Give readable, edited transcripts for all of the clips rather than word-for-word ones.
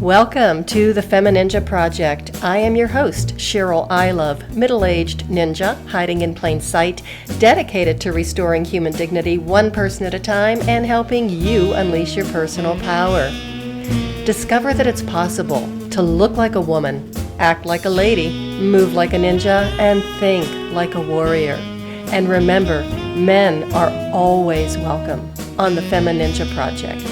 Welcome to the FemiNinja Project. I am your host, Cheryl Ilov, middle-aged ninja hiding in plain sight, dedicated to restoring human dignity one person at a time and helping you unleash your personal power. Discover that it's possible to look like a woman, act like a lady, move like a ninja, and think like a warrior. And remember, men are always welcome on the FemiNinja Project.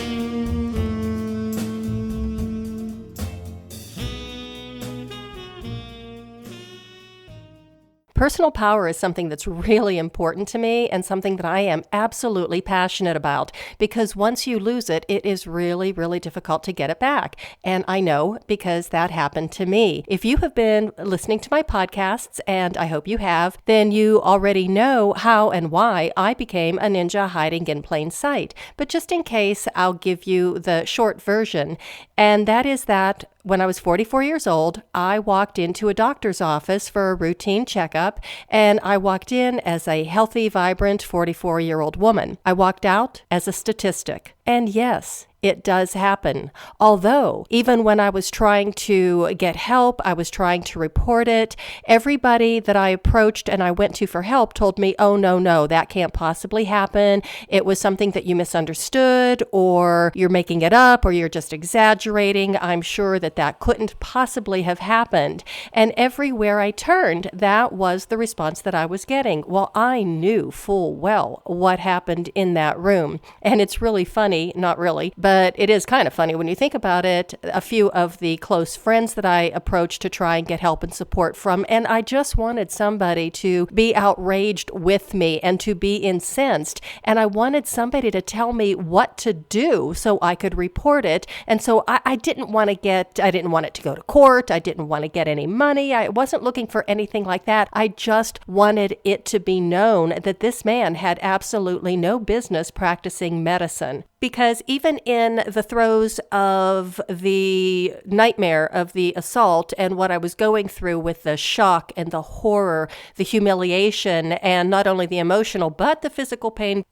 Personal power is something that's really important to me and something that I am absolutely passionate about, because once you lose it, it is really, really difficult to get it back. And I know because that happened to me. If you have been listening to my podcasts, and I hope you have, then you already know how and why I became a ninja hiding in plain sight. But just in case, I'll give you the short version. And that is that when I was 44 years old, I walked into a doctor's office for a routine checkup, and I walked in as a healthy, vibrant 44-year-old woman. I walked out as a statistic. And yes, it does happen. Although, even when I was trying to get help, I was trying to report it, everybody that I approached and I went to for help told me, oh, no, that can't possibly happen. It was something that you misunderstood, or you're making it up, or you're just exaggerating. I'm sure that couldn't possibly have happened. And everywhere I turned, that was the response that I was getting. Well, I knew full well what happened in that room. And it's really funny, not really, but it is kind of funny when you think about it. A few of the close friends that I approached to try and get help and support from, and I just wanted somebody to be outraged with me and to be incensed. And I wanted somebody to tell me what to do so I could report it. And so I didn't want it to go to court. I didn't want to get any money. I wasn't looking for anything like that. I just wanted it to be known that this man had absolutely no business practicing medicine. Because even in the throes of the nightmare of the assault and what I was going through with the shock and the horror, the humiliation, and not only the emotional, but the physical pain,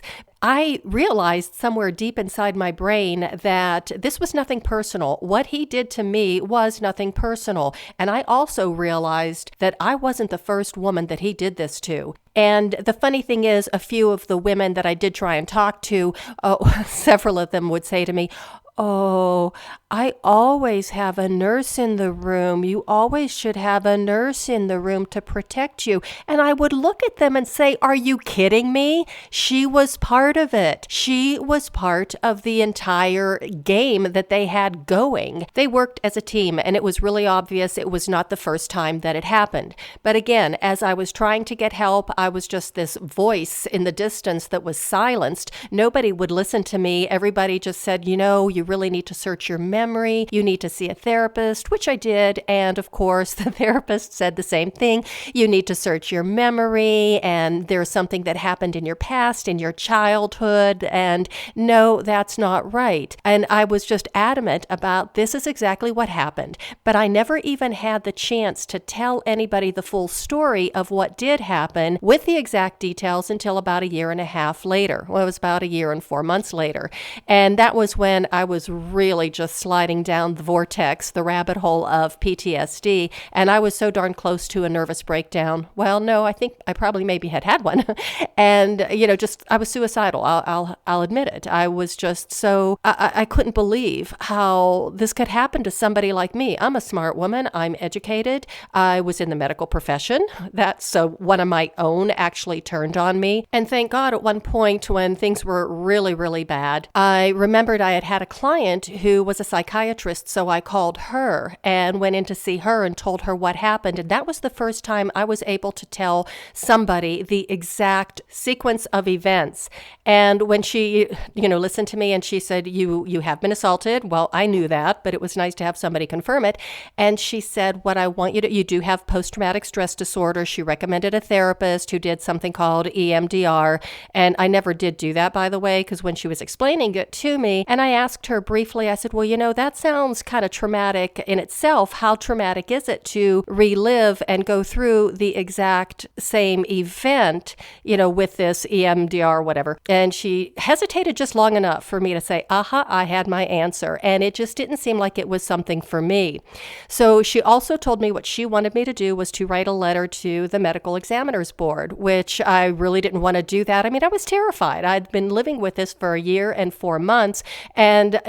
I realized somewhere deep inside my brain that this was nothing personal. What he did to me was nothing personal. And I also realized that I wasn't the first woman that he did this to. And the funny thing is, a few of the women that I did try and talk to, several of them would say to me, oh, I always have a nurse in the room. You always should have a nurse in the room to protect you. And I would look at them and say, are you kidding me? She was part of it. She was part of the entire game that they had going. They worked as a team, and it was really obvious it was not the first time that it happened. But again, as I was trying to get help, I was just this voice in the distance that was silenced. Nobody would listen to me. Everybody just said, you really need to search your memory. You need to see a therapist, which I did. And of course, the therapist said the same thing. You need to search your memory, and there's something that happened in your past, in your childhood. And no, that's not right. And I was just adamant about this is exactly what happened. But I never even had the chance to tell anybody the full story of what did happen with the exact details until about a year and a half later. Well, it was about a year and 4 months later. And that was when I was really just sliding down the vortex, the rabbit hole of PTSD, and I was so darn close to a nervous breakdown. Well, no, I think I probably maybe had one. And, I was suicidal. I'll admit it. I was just so, I couldn't believe how this could happen to somebody like me. I'm a smart woman. I'm educated. I was in the medical profession. So one of my own actually turned on me. And thank God at one point when things were really, really bad, I remembered I had a client who was a psychiatrist, so I called her and went in to see her and told her what happened. And that was the first time I was able to tell somebody the exact sequence of events. And when she, listened to me and she said, you have been assaulted. Well, I knew that, but it was nice to have somebody confirm it. And she said, what I want you do have post-traumatic stress disorder. She recommended a therapist who did something called EMDR. And I never did do that, by the way, because when she was explaining it to me, and I asked her, her briefly, I said, well, that sounds kind of traumatic in itself. How traumatic is it to relive and go through the exact same event, with this EMDR, whatever? And she hesitated just long enough for me to say, I had my answer. And it just didn't seem like it was something for me. So she also told me what she wanted me to do was to write a letter to the medical examiner's board, which I really didn't want to do that. I mean, I was terrified. I'd been living with this for a year and 4 months, and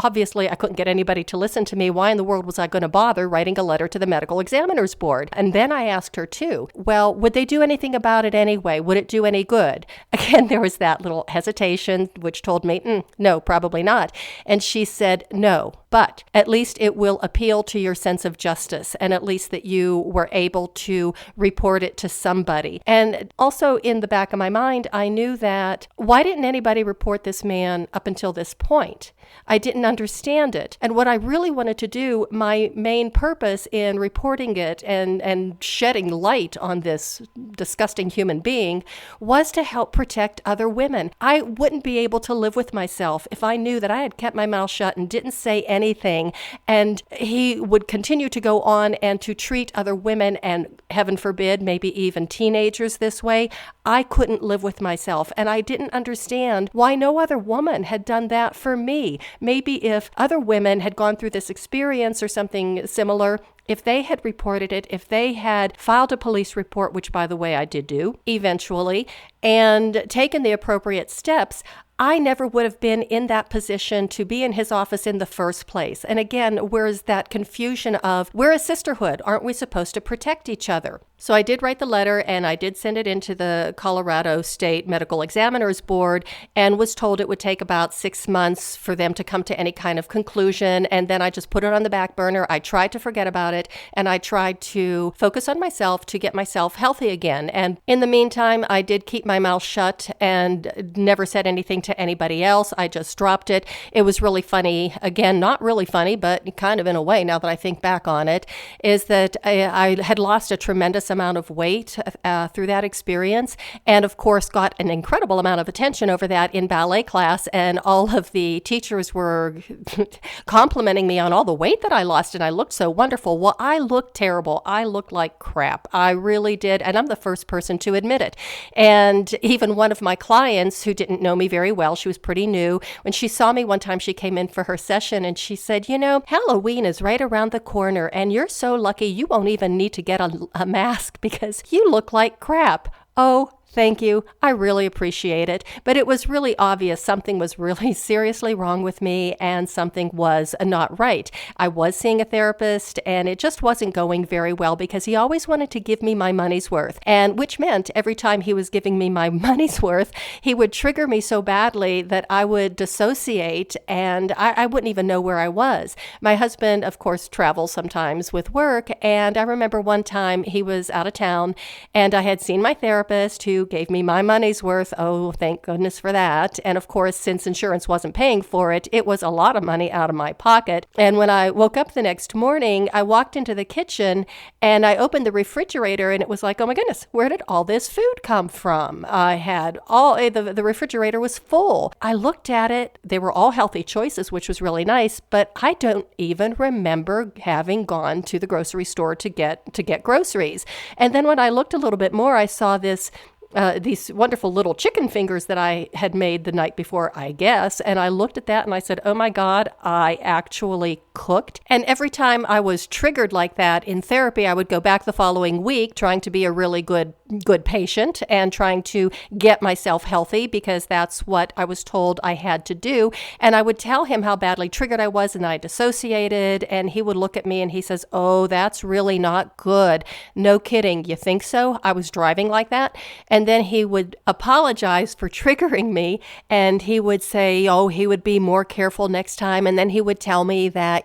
obviously I couldn't get anybody to listen to me. Why in the world was I going to bother writing a letter to the medical examiner's board? And then I asked her too, well, would they do anything about it anyway? Would it do any good? Again, there was that little hesitation, which told me, no, probably not. And she said, no, but at least it will appeal to your sense of justice, and at least that you were able to report it to somebody. And also in the back of my mind, I knew that why didn't anybody report this man up until this point? I didn't understand it. And what I really wanted to do, my main purpose in reporting it and shedding light on this disgusting human being, was to help protect other women. I wouldn't be able to live with myself if I knew that I had kept my mouth shut and didn't say anything, and he would continue to go on and to treat other women, and heaven forbid, maybe even teenagers, this way. I couldn't live with myself, and I didn't understand why no other woman had done that for me. Maybe if other women had gone through this experience or something similar, if they had reported it, if they had filed a police report, which by the way I did do eventually, and taken the appropriate steps, I never would have been in that position to be in his office in the first place. And again, where's that confusion of, we're a sisterhood, aren't we supposed to protect each other? So I did write the letter, and I did send it into the Colorado State Medical Examiner's Board, and was told it would take about 6 months for them to come to any kind of conclusion. And then I just put it on the back burner. I tried to forget about it, and I tried to focus on myself to get myself healthy again. And in the meantime, I did keep my mouth shut and never said anything to anybody else. I just dropped it. It was really funny. Again, not really funny, but kind of in a way, now that I think back on it, is that I had lost a tremendous amount of weight through that experience, and of course got an incredible amount of attention over that in ballet class, and all of the teachers were complimenting me on all the weight that I lost, and I looked so wonderful. Well, I looked terrible. I looked like crap. I really did, and I'm the first person to admit it. And even one of my clients, who didn't know me very well, she was pretty new, when she saw me one time, she came in for her session and she said, Halloween is right around the corner, and you're so lucky you won't even need to get a mask because you look like crap. Oh, thank you. I really appreciate it. But it was really obvious something was really seriously wrong with me, and something was not right. I was seeing a therapist, and it just wasn't going very well because he always wanted to give me my money's worth. And which meant every time he was giving me my money's worth, he would trigger me so badly that I would dissociate, and I wouldn't even know where I was. My husband, of course, travels sometimes with work. And I remember one time he was out of town, and I had seen my therapist, who gave me my money's worth. Oh, thank goodness for that. And of course, since insurance wasn't paying for it, it was a lot of money out of my pocket. And when I woke up the next morning, I walked into the kitchen and I opened the refrigerator, and it was like, oh my goodness, where did all this food come from? I had the refrigerator was full. I looked at it. They were all healthy choices, which was really nice, but I don't even remember having gone to the grocery store to get groceries. And then when I looked a little bit more, I saw these wonderful little chicken fingers that I had made the night before, I guess. And I looked at that and I said, oh my God, I actually cooked. And every time I was triggered like that in therapy, I would go back the following week trying to be a really good patient and trying to get myself healthy, because that's what I was told I had to do. And I would tell him how badly triggered I was, and I dissociated, and he would look at me and he says, oh, that's really not good. No kidding. You think so? I was driving like that. And then he would apologize for triggering me, and he would say, oh, he would be more careful next time. And then he would tell me that,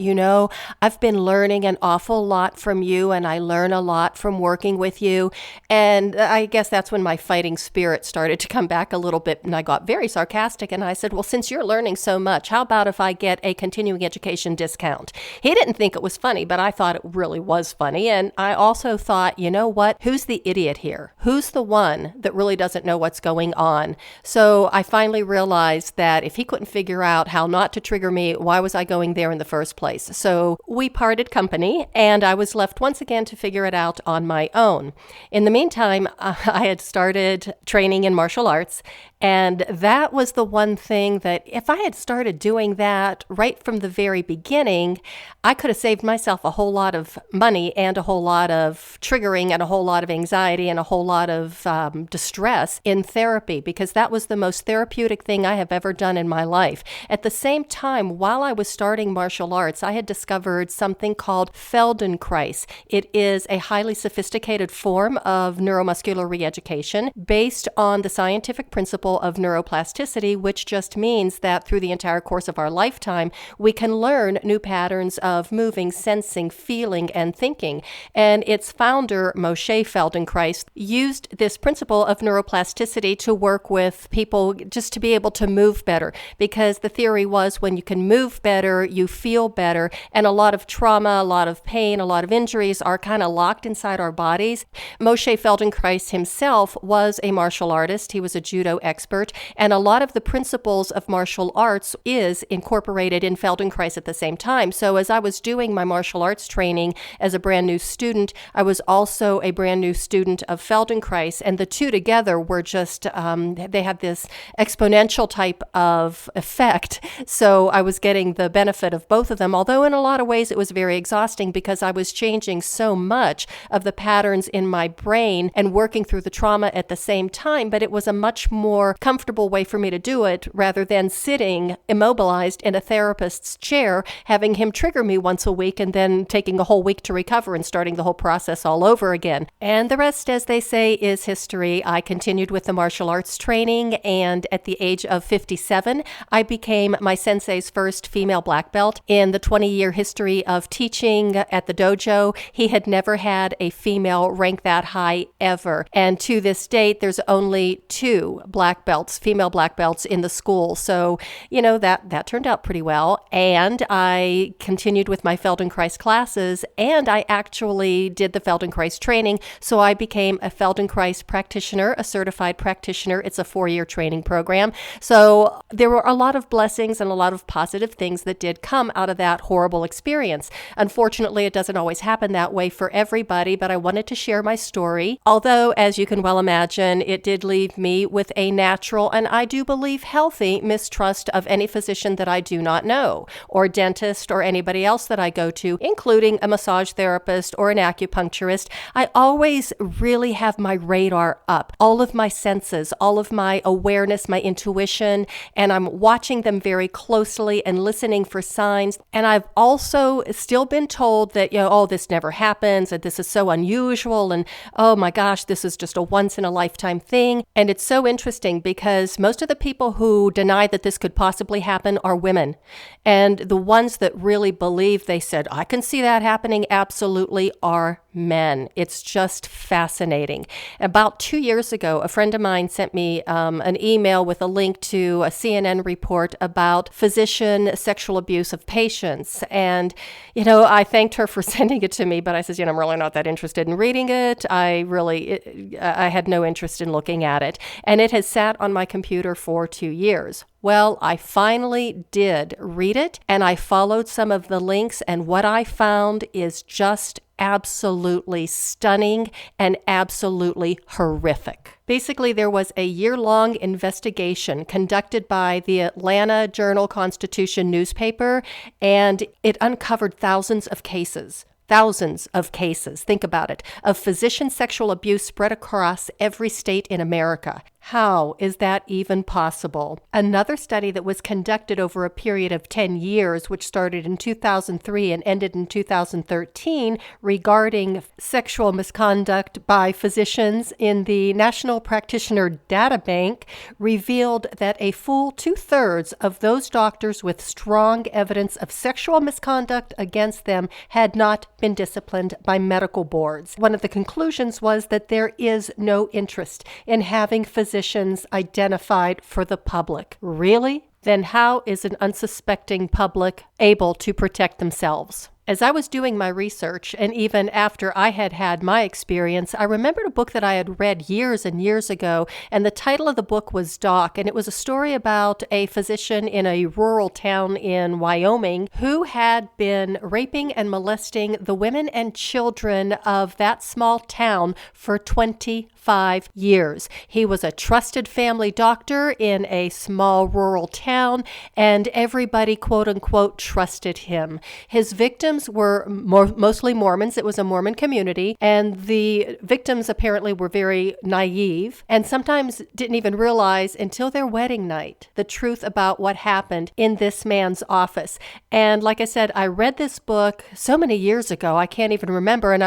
I've been learning an awful lot from you, and I learn a lot from working with you. And I guess that's when my fighting spirit started to come back a little bit, and I got very sarcastic, and I said, well, since you're learning so much, how about if I get a continuing education discount? He didn't think it was funny, but I thought it really was funny, and I also thought, you know what? Who's the idiot here? Who's the one that really doesn't know what's going on? So I finally realized that if he couldn't figure out how not to trigger me, why was I going there in the first place? So we parted company, and I was left once again to figure it out on my own. In the meantime, I had started training in martial arts, and that was the one thing that if I had started doing that right from the very beginning, I could have saved myself a whole lot of money and a whole lot of triggering and a whole lot of anxiety and a whole lot of distress in therapy, because that was the most therapeutic thing I have ever done in my life. At the same time, while I was starting martial arts, I had discovered something called Feldenkrais. It is a highly sophisticated form of neuromuscular reeducation based on the scientific principle of neuroplasticity, which just means that through the entire course of our lifetime, we can learn new patterns of moving, sensing, feeling, and thinking. And its founder, Moshe Feldenkrais, used this principle of neuroplasticity to work with people just to be able to move better, because the theory was when you can move better, you feel better, and a lot of trauma, a lot of pain, a lot of injuries are kind of locked inside our bodies. Moshe Feldenkrais himself was a martial artist. He was a judo expert, and a lot of the principles of martial arts is incorporated in Feldenkrais at the same time. So as I was doing my martial arts training as a brand new student, I was also a brand new student of Feldenkrais, and the two together were just, they had this exponential type of effect. So I was getting the benefit of both of them, although in a lot of ways it was very exhausting because I was changing so much of the patterns in my brain and working through the trauma at the same time, but it was a much more comfortable way for me to do it rather than sitting immobilized in a therapist's chair, having him trigger me once a week and then taking a whole week to recover and starting the whole process all over again. And the rest, as they say, is history. I continued with the martial arts training, and at the age of 57, I became my sensei's first female black belt. In the 20-year history of teaching at the dojo, he had never had a female rank that high ever. And to this date, there's only 2 black belts, female black belts in the school. So, that turned out pretty well. And I continued with my Feldenkrais classes, and I actually did the Feldenkrais training. So I became a Feldenkrais practitioner, a certified practitioner. It's a 4-year training program. So there were a lot of blessings and a lot of positive things that did come out of that horrible experience. Unfortunately, it doesn't always happen that way for everybody, but I wanted to share my story. Although, as you can well imagine, it did leave me with a natural, and I do believe healthy, mistrust of any physician that I do not know, or dentist, or anybody else that I go to, including a massage therapist or an acupuncturist. I always really have my radar up, all of my senses, all of my awareness, my intuition, and I'm watching them very closely and listening for signs. And I've also still been told that, this never happens, and this is so unusual, and oh my gosh, this is just a once in a lifetime thing. And it's so interesting because most of the people who deny that this could possibly happen are women. And the ones that really believe, they said, I can see that happening absolutely, are men. It's just fascinating. About 2 years ago, a friend of mine sent me an email with a link to a CNN report about physician sexual abuse of patients. And, I thanked her for sending it to me, but I said, I'm really not that interested in reading it. I had no interest in looking at it. And it has sat on my computer for 2 years. Well, I finally did read it, and I followed some of the links, and what I found is just absolutely stunning and absolutely horrific. Basically, there was a year-long investigation conducted by the Atlanta Journal-Constitution newspaper, and it uncovered thousands of cases. Think about it, of physician sexual abuse spread across every state in America. How is that even possible? Another study that was conducted over a period of 10 years, which started in 2003 and ended in 2013, regarding sexual misconduct by physicians in the National Practitioner Data Bank, revealed that a full 2/3 of those doctors with strong evidence of sexual misconduct against them had not been disciplined by medical boards. One of the conclusions was that there is no interest in having physicians identified for the public. Really? Then how is an unsuspecting public able to protect themselves? As I was doing my research, and even after I had had my experience, I remembered a book that I had read years and years ago, and the title of the book was Doc, and it was a story about a physician in a rural town in Wyoming who had been raping and molesting the women and children of that small town for 25 years. He was a trusted family doctor in a small rural town, and everybody, quote unquote, trusted him. His victims were mostly Mormons. It was a Mormon community, and the victims apparently were very naive and sometimes didn't even realize until their wedding night the truth about what happened in this man's office. And like I said, I read this book so many years ago, I can't even remember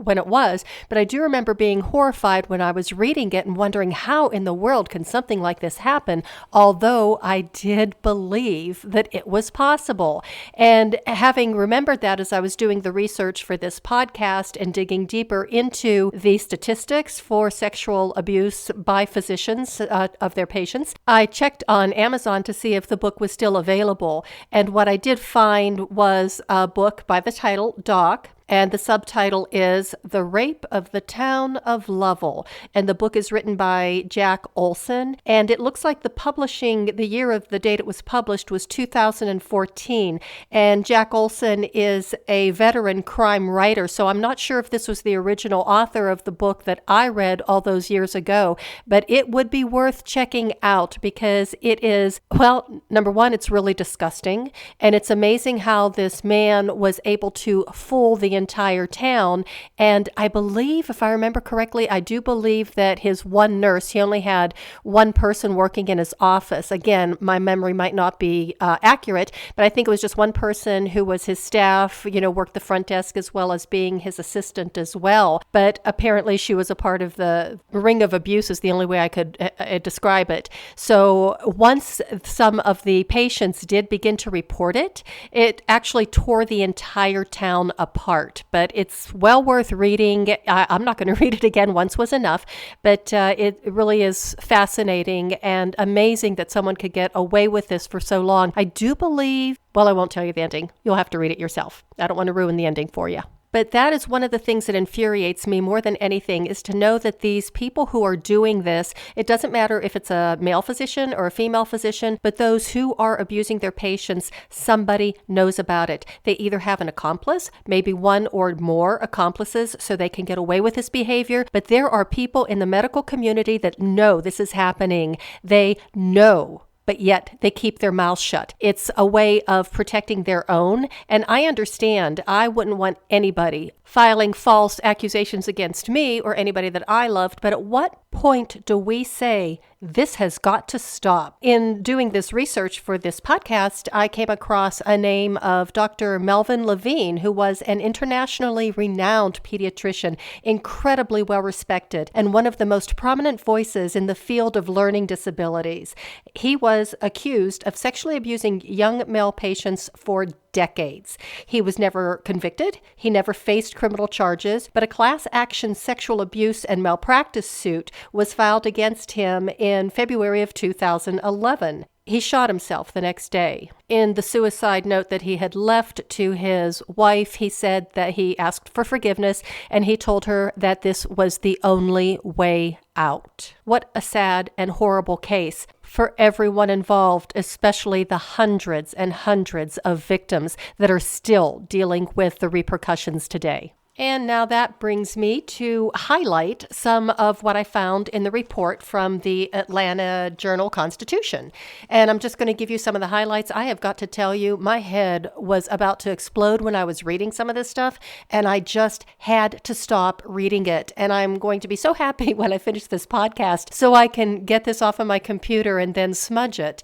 when it was, but I do remember being horrified when I was reading it and wondering how in the world can something like this happen, although I did believe that it was possible. And having remembered that as I was doing the research for this podcast and digging deeper into the statistics for sexual abuse by physicians of their patients, I checked on Amazon to see if the book was still available. And what I did find was a book by the title Doc, and the subtitle is The Rape of the Town of Lovell. And the book is written by Jack Olson. And it looks like the year of the date it was published was 2014. And Jack Olson is a veteran crime writer. So I'm not sure if this was the original author of the book that I read all those years ago. But it would be worth checking out because it is, well, number one, it's really disgusting. And it's amazing how this man was able to fool the entire town. And I believe, if I remember correctly, I do believe that his one nurse, he only had one person working in his office. Again, my memory might not be accurate, but I think it was just one person who was his staff, worked the front desk as well as being his assistant as well. But apparently she was a part of the ring of abuse is the only way I could describe it. So once some of the patients did begin to report it, it actually tore the entire town apart. But it's well worth reading. I'm not going to read it again. Once was enough. But it really is fascinating and amazing that someone could get away with this for so long. I do believe, well, I won't tell you the ending. You'll have to read it yourself. I don't want to ruin the ending for you. But that is one of the things that infuriates me more than anything is to know that these people who are doing this, it doesn't matter if it's a male physician or a female physician, but those who are abusing their patients, somebody knows about it. They either have an accomplice, maybe one or more accomplices, so they can get away with this behavior. But there are people in the medical community that know this is happening. They know, but yet they keep their mouths shut. It's a way of protecting their own. And I understand I wouldn't want anybody filing false accusations against me or anybody that I loved. But at what point do we say this has got to stop? In doing this research for this podcast, I came across a name of Dr. Melvin Levine, who was an internationally renowned pediatrician, incredibly well respected, and one of the most prominent voices in the field of learning disabilities. He was accused of sexually abusing young male patients for decades. He was never convicted. He never faced criminal charges, but a class action sexual abuse and malpractice suit was filed against him in February of 2011. He shot himself the next day. In the suicide note that he had left to his wife, he said that he asked for forgiveness and he told her that this was the only way out. What a sad and horrible case for everyone involved, especially the hundreds and hundreds of victims that are still dealing with the repercussions today. And now that brings me to highlight some of what I found in the report from the Atlanta Journal-Constitution. And I'm just going to give you some of the highlights. I have got to tell you, my head was about to explode when I was reading some of this stuff, and I just had to stop reading it. And I'm going to be so happy when I finish this podcast so I can get this off of my computer and then smudge it,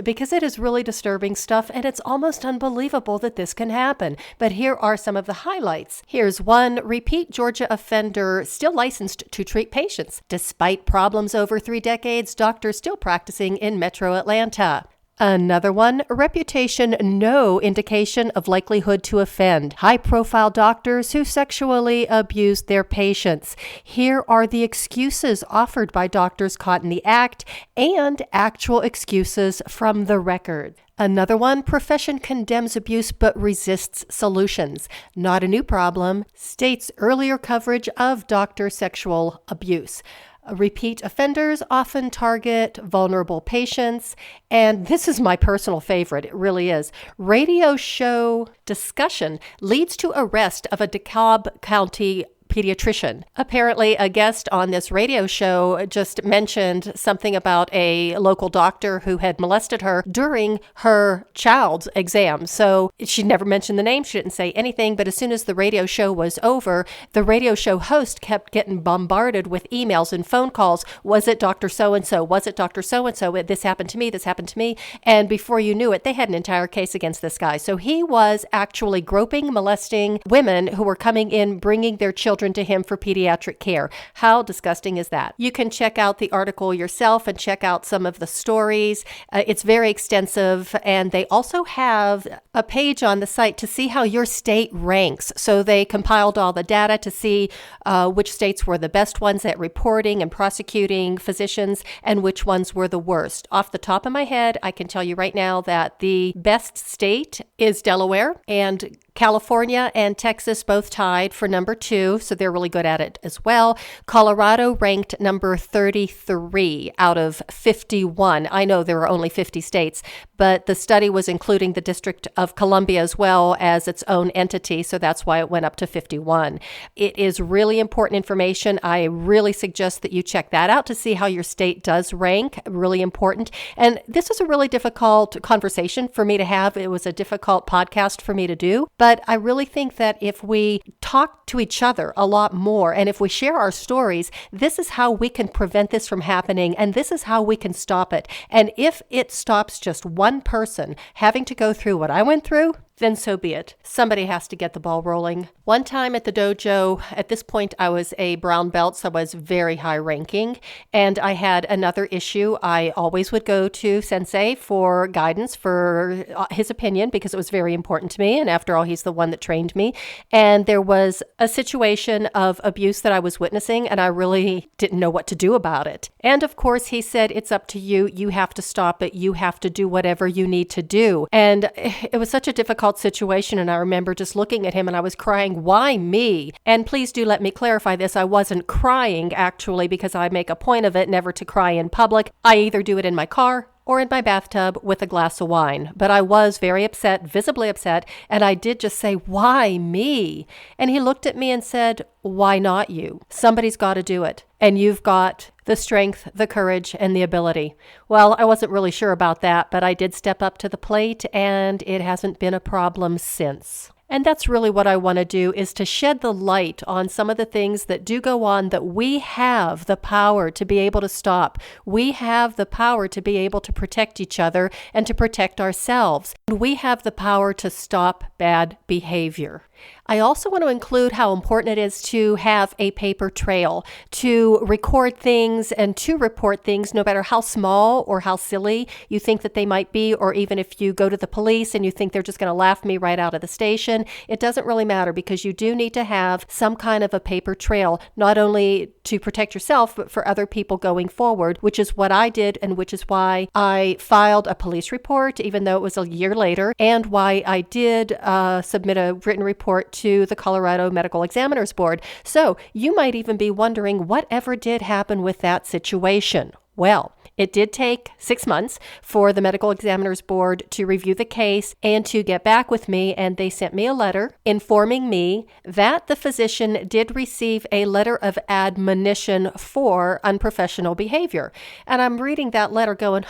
because it is really disturbing stuff, and it's almost unbelievable that this can happen. But here are some of the highlights. Here's one: repeat Georgia offender still licensed to treat patients. Despite problems over 3 decades, doctors still practicing in Metro Atlanta. Another one: reputation, no indication of likelihood to offend. High-profile doctors who sexually abused their patients. Here are the excuses offered by doctors caught in the act and actual excuses from the record. Another one: profession condemns abuse but resists solutions. Not a new problem. States earlier coverage of doctor sexual abuse. Repeat offenders often target vulnerable patients. And this is my personal favorite. It really is. Radio show discussion leads to arrest of a DeKalb County pediatrician. Apparently, a guest on this radio show just mentioned something about a local doctor who had molested her during her child's exam. So she never mentioned the name. She didn't say anything. But as soon as the radio show was over, the radio show host kept getting bombarded with emails and phone calls. Was it Dr. So-and-so? Was it Dr. So-and-so? This happened to me. This happened to me. And before you knew it, they had an entire case against this guy. So he was actually groping, molesting women who were coming in, bringing their children to him for pediatric care. How disgusting is that? You can check out the article yourself and check out some of the stories. It's very extensive, and they also have a page on the site to see how your state ranks. So they compiled all the data to see which states were the best ones at reporting and prosecuting physicians and which ones were the worst. Off the top of my head, I can tell you right now that the best state is Delaware, and California and Texas both tied for number 2, so they're really good at it as well. Colorado ranked number 33 out of 51. I know there are only 50 states, but the study was including the District of Columbia as well as its own entity, so that's why it went up to 51. It is really important information. I really suggest that you check that out to see how your state does rank. Really important. And this was a really difficult conversation for me to have. It was a difficult podcast for me to do, but I really think that if we talk to each other a lot more and if we share our stories, this is how we can prevent this from happening, and this is how we can stop it. And if it stops just one person having to go through what I went through, then so be it. Somebody has to get the ball rolling. One time at the dojo, at this point I was a brown belt, so I was very high ranking, and I had another issue. I always would go to Sensei for guidance, for his opinion, because it was very important to me, and after all, he's the one that trained me. And there was a situation of abuse that I was witnessing, and I really didn't know what to do about it. And of course, he said, it's up to you. You have to stop it. You have to do whatever you need to do. And it was such a difficult situation, and I remember just looking at him and I was crying, why me? And please do let me clarify this. I wasn't crying actually, because I make a point of it never to cry in public. I either do it in my car or in my bathtub with a glass of wine. But I was very upset, visibly upset, and I did just say, why me? And he looked at me and said, why not you? Somebody's got to do it. And you've got the strength, the courage, and the ability. Well, I wasn't really sure about that, but I did step up to the plate, and it hasn't been a problem since. And that's really what I want to do, is to shed the light on some of the things that do go on that we have the power to be able to stop. We have the power to be able to protect each other and to protect ourselves. And we have the power to stop bad behavior. I also want to include how important it is to have a paper trail, to record things and to report things, no matter how small or how silly you think that they might be, or even if you go to the police and you think they're just going to laugh me right out of the station. It doesn't really matter, because you do need to have some kind of a paper trail, not only to protect yourself, but for other people going forward, which is what I did, and which is why I filed a police report, even though it was a year later, and why I did submit a written report to the Colorado Medical Examiners Board. So you might even be wondering, whatever did happen with that situation? Well, It did take 6 months for the medical examiner's board to review the case and to get back with me, and they sent me a letter informing me that the physician did receive a letter of admonition for unprofessional behavior. And I'm reading that letter going,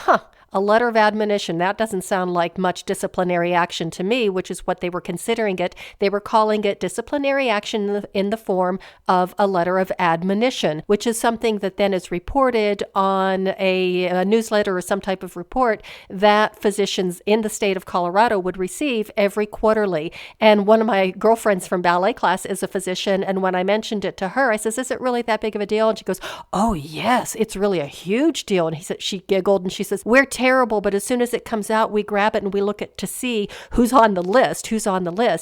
a letter of admonition. That doesn't sound like much disciplinary action to me, which is what they were considering it. They were calling it disciplinary action in the form of a letter of admonition, which is something that then is reported on a newsletter or some type of report that physicians in the state of Colorado would receive every quarterly. And one of my girlfriends from ballet class is a physician, and when I mentioned it to her, I says, "Is it really that big of a deal?" And she goes, "Oh yes, it's really a huge deal." And she giggled and she says, "We're terrible, but as soon as it comes out, we grab it and we look at to see who's on the list.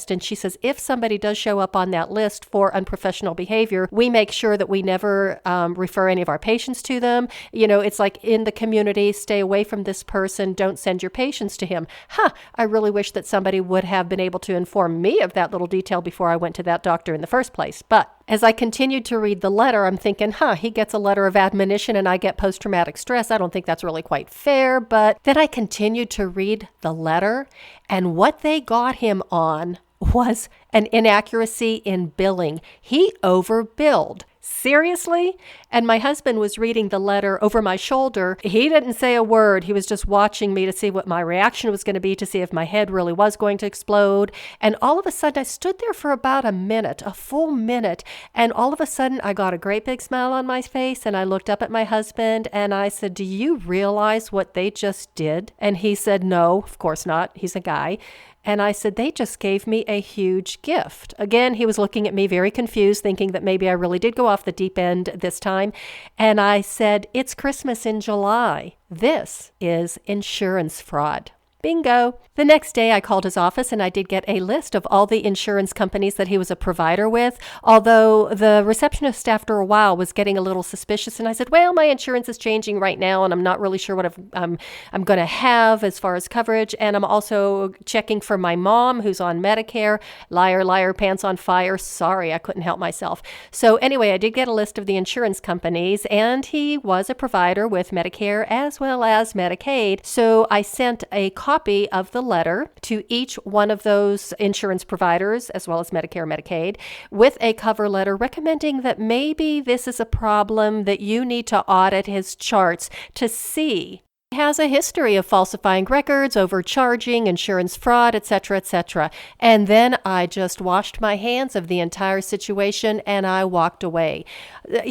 And she says, if somebody does show up on that list for unprofessional behavior, we make sure that we never refer any of our patients to them. It's like in the community, stay away from this person. Don't send your patients to him." I really wish that somebody would have been able to inform me of that little detail before I went to that doctor in the first place. But as I continued to read the letter, I'm thinking, he gets a letter of admonition and I get post-traumatic stress. I don't think that's really quite fair. But then I continued to read the letter, and what they got him on was an inaccuracy in billing. He overbilled. Seriously? And my husband was reading the letter over my shoulder. He didn't say a word. He was just watching me to see what my reaction was going to be, to see if my head really was going to explode. And all of a sudden, I stood there for about a full minute. And all of a sudden, I got a great big smile on my face. And I looked up at my husband and I said, "Do you realize what they just did?" And he said, "No, of course not." He's a guy. And I said, "They just gave me a huge gift." Again, he was looking at me very confused, thinking that maybe I really did go off the deep end this time. And I said, "It's Christmas in July. This is insurance fraud." Bingo. The next day, I called his office and I did get a list of all the insurance companies that he was a provider with, although the receptionist after a while was getting a little suspicious. And I said, "Well, my insurance is changing right now and I'm not really sure what I'm going to have as far as coverage. And I'm also checking for my mom who's on Medicare." Liar, liar, pants on fire. Sorry, I couldn't help myself. So anyway, I did get a list of the insurance companies, and he was a provider with Medicare as well as Medicaid. So I sent a copy of the letter to each one of those insurance providers, as well as Medicare, Medicaid, with a cover letter recommending that maybe this is a problem that you need to audit his charts to see. He has a history of falsifying records, overcharging, insurance fraud, etc., etc. And then I just washed my hands of the entire situation and I walked away.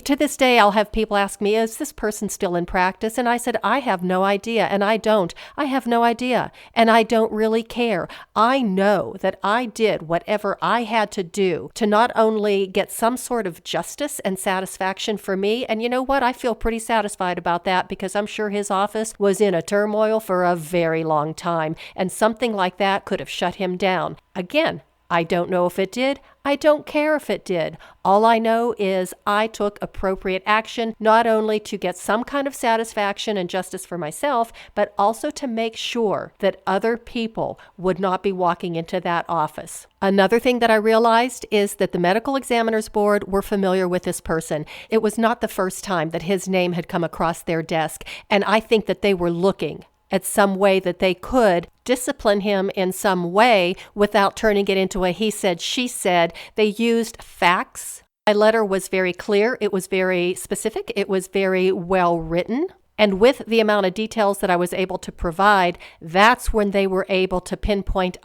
To this day, I'll have people ask me, "Is this person still in practice?" And I said, "I have no idea." And I don't. I have no idea. And I don't really care. I know that I did whatever I had to do to not only get some sort of justice and satisfaction for me. And you know what? I feel pretty satisfied about that, because I'm sure his office was in a turmoil for a very long time, and something like that could have shut him down. Again, I don't know if it did. I don't care if it did. All I know is I took appropriate action, not only to get some kind of satisfaction and justice for myself, but also to make sure that other people would not be walking into that office. Another thing that I realized is that the medical examiner's board were familiar with this person. It was not the first time that his name had come across their desk, and I think that they were looking at some way that they could discipline him in some way without turning it into a he said, she said. They used facts. My letter was very clear. It was very specific. It was very well written. And with the amount of details that I was able to provide, that's when they were able to pinpoint,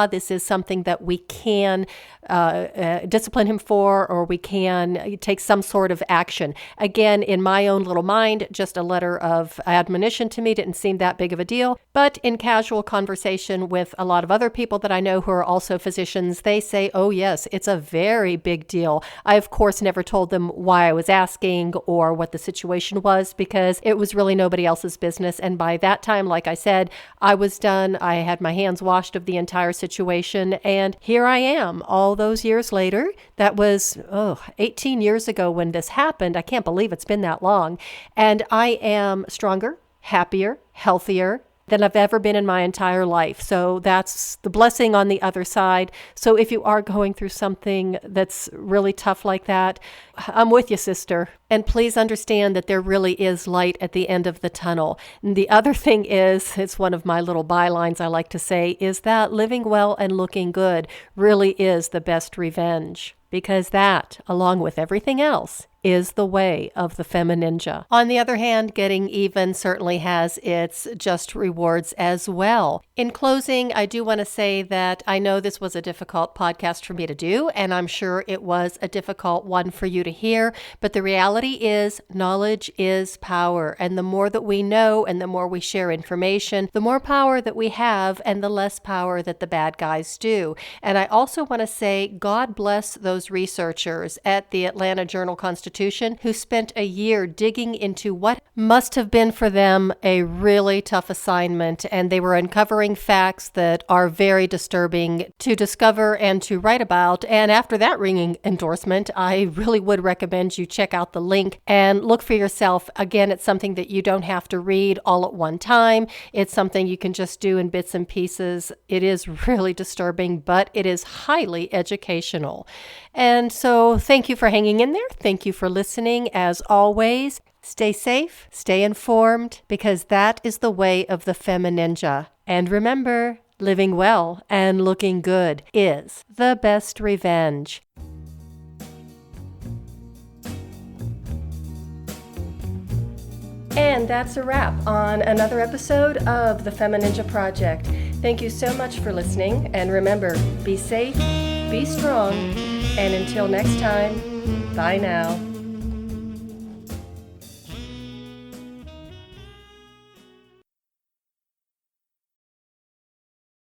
this is something that we can discipline him for, or we can take some sort of action. Again, in my own little mind, just a letter of admonition to me didn't seem that big of a deal. But in casual conversation with a lot of other people that I know who are also physicians, they say, "Oh yes, it's a very big deal." I, of course, never told them why I was asking or what the situation was, because it was really nobody else's business. And by that time, like I said, I was done. I had my hands washed of the entire situation. And here I am all those years later. That was 18 years ago when this happened. I can't believe it's been that long. And I am stronger, happier, healthier than I've ever been in my entire life. So that's the blessing on the other side. So if you are going through something that's really tough like that, I'm with you, sister. And please understand that there really is light at the end of the tunnel. And the other thing is, it's one of my little bylines I like to say, is that living well and looking good really is the best revenge. Because that, along with everything else, is the way of the FemiNinja. On the other hand, getting even certainly has its just rewards as well. In closing, I do want to say that I know this was a difficult podcast for me to do, and I'm sure it was a difficult one for you to hear, but the reality is knowledge is power, and the more that we know and the more we share information, the more power that we have and the less power that the bad guys do. And I also want to say God bless those researchers at the Atlanta Journal-Constitution who spent a year digging into what must have been for them a really tough assignment, and they were uncovering facts that are very disturbing to discover and to write about. And after that ringing endorsement, I really would recommend you check out the link and look for yourself. Again, it's something that you don't have to read all at one time. It's something you can just do in bits and pieces. It is really disturbing, but it is highly educational. And so thank you for hanging in there. Thank you for listening. As always, stay safe, stay informed, because that is the way of the FemiNinja. And remember, living well and looking good is the best revenge. And that's a wrap on another episode of the FemiNinja Project. Thank you so much for listening. And remember, be safe, be strong, and until next time, bye now.